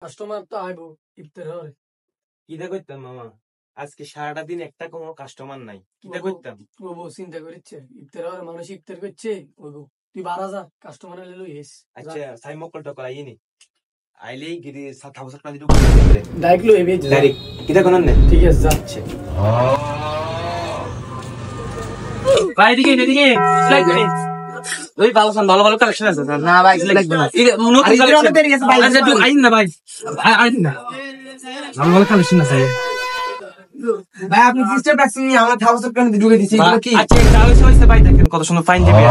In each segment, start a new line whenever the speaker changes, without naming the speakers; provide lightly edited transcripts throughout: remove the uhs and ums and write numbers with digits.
Customer তো আইবো ইফতার হরে
কিটা করতাম মামা আজকে সারাটা দিন একটা কোনো কাস্টমার নাই কিটা করতাম
ও বউ চিন্তা করিচ্ছে ইফতার হরে মানুষ ইফতার করছে ও বউ তুই বারা যা কাস্টমার এলো এস
আচ্ছা সাই মকল টকল আইনি আইলেই গিরি 7,000 টাকা দিও
ডাইরেক্ট লো এবে
ডাইরেক্ট কিটা কোন না
ঠিক আছে যাচ্ছে
ভাই দিকে স্লাইড করে ওই ভালো ভালো কালেকশন আছে না ভাই লাগবে না নতুন কালেকশন দেরি আছে ভাই আচ্ছা তুই আইন না ভাই আইন না ভালো কালেকশন আছে
ভাই আপনি সিস্টেম ট্যাক্সি নিয়ে আমার 1000 টাকা দিয়ে ঢুকে দিয়েছি এগুলো কি
আচ্ছা তাহলে হইছে ভাই দেখেন কত সুন্দর ফাইন দিবে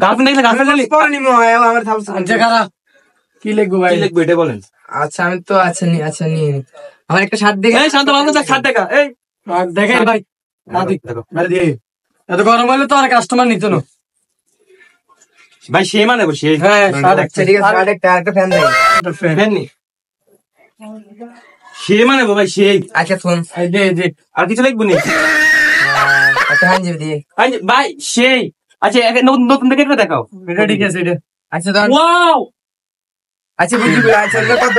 গার্লফ্রেন্ড দেখলে গার্লফ্রেন্ড
পরে নিমো আমার 1000
আচ্ছা কারা কি লিখবো ভাই
কি লিখবো এটা বলেন
আচ্ছা আমি তো আচ্ছা নিয়ে আমার একটা শার্ট দেখে
এই শান্ত বাবু 60 টাকা এই
দেখেন ভাই
দেখো
আরে দিয়ে এত গরম হলে তো আর কাস্টমার নিত না
ভাই সে মানে বসে
হ্যাঁ
আচ্ছা ঠিক আছে শার্ট একটা ফ্যান দেই
ফ্যান নি সে মানে ভাই সেই
আচ্ছা ফোন
এই দে
আর কিছু লিখবো নি
আচ্ছা হ্যাঁ জিবি দিয়ে
ভাই সেই আচ্ছা নতুন দেখে একটা দেখাও
এটা ঠিক আছে এটা
আচ্ছা দাও
ওয়াও
আচ্ছা বুঝি আচ্ছা এটা কত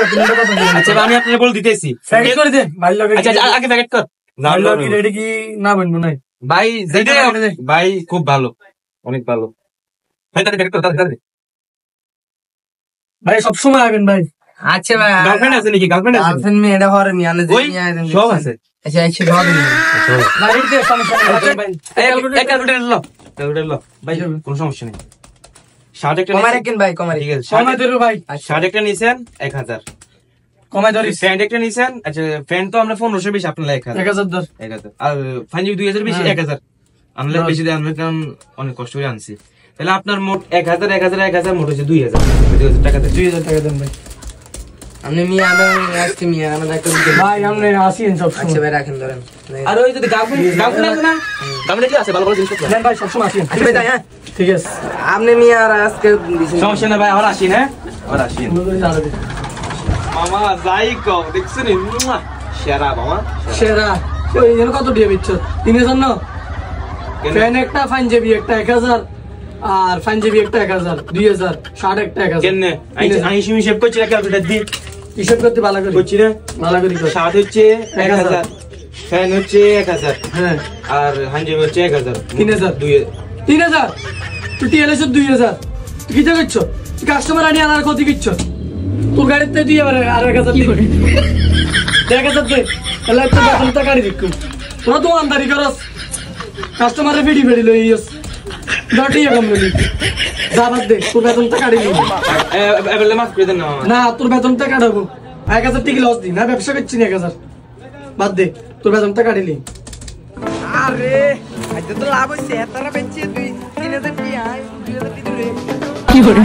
আচ্ছা আমি আপনাকে বলে দিতেছি
প্যাকেট করে দে ভাই লগে
আচ্ছা আগে প্যাকেট কর
ভাই লগে রেডি কি না বলবো না
ভাই ভাই খুব ভালো অনেক ভালো ভাই তাহলে প্যাকেট কর তাড়াতাড়ি
ভাই সব সময় আবেন ভাই
আচ্ছা ভাই
গার্লফ্রেন্ড আছে নাকি গার্লফ্রেন্ড আছে
গার্লফ্রেন্ড মে এটা হরে নি আনে
ওই সব আছে
আচ্ছা আচ্ছা দাও দিন
ভাই রেডি সমস্যা নেই
ভাই এক ক্যালকুলেটর লো ভাই কোনো সমস্যা নেই শার্ট একটা
কমাই রাখেন ভাই কমাই
ঠিক আছে
সময় ধরো ভাই
শার্ট একটা নিছেন 1000
কমাই ধরিস
প্যান্ট একটা নিছেন আচ্ছা প্যান্ট তো আমরা 1500 বেশি আপনার 1000
1000 ধর
1000 আর ফাইনালি 2000 বেশি 1000 আমরা বেশি দিয়ে আমরা কারণ অনেক কষ্ট করে আনছি তাহলে আপনার মোট 1000 মোট হচ্ছে 2000 টাকা দেন
2000 টাকা দেন ভাই
আপনি মিয়া আমি আজকে মিয়া আমার একটা
ভাই আমরা আসিন সব
আচ্ছা ভাই রাখেন ধরেন
আর ওই যদি গার্লফ্রেন্ড আছে না গার্লফ্রেন্ড কি আছে ভালো ভালো জিনিস আছে
দেন ভাই সব সময় আসিন
আচ্ছা ভাই হ্যাঁ
ঠিক আছে
আপনি মিয়া আর আজকে দিছেন
সমস্যা না ভাই আবার আসি হ্যাঁ আবার আসি মামা যাই কও দেখছেন সেরা মামা
সেরা ওই যেন কত দিয়ে বিচ্ছ 3000 না ফ্যান একটা পাঞ্জাবি একটা 1000 আর পাঞ্জাবি একটা 1000 2000 শার্ট একটা 1000
কেন আমি হিসেব করছি না ক্যালকুলেটর দিয়ে
হিসাব করতে ভালো করে
করছি না
ভালো করে কর।
শার্ট হচ্ছে 1000 ফ্যান হচ্ছে 1000
হ্যাঁ
আর হাঞ্জাবি হচ্ছে 1000
3000 3000 তুই টিএলএস 2000 তুই কি করছো তুই কাস্টমার আনি আর ক্ষতি করছো তোর গাড়িতে তুই আবার আর 1000 দি করে 1000 দে তাহলে তো বেতন টা গাড়ি দেখু তোরা তো আমদানি করস কাস্টমারে ফেডি লইস দটি কম লই যাবাদ দে তোর বেতন টা গাড়ি নিবি
এবারে মাফ করে দেন না মামা
না তোর বেতন টা কাটাবো 1000 টাকা লস দি না ব্যবসা করছি না 1000 বাদ দে তোর বেতন টা কাটিলি
আরে আজকে তো লাভ হইছে তারা বেঁচে 3000 কি আই 2000 কি দূরে
কি করে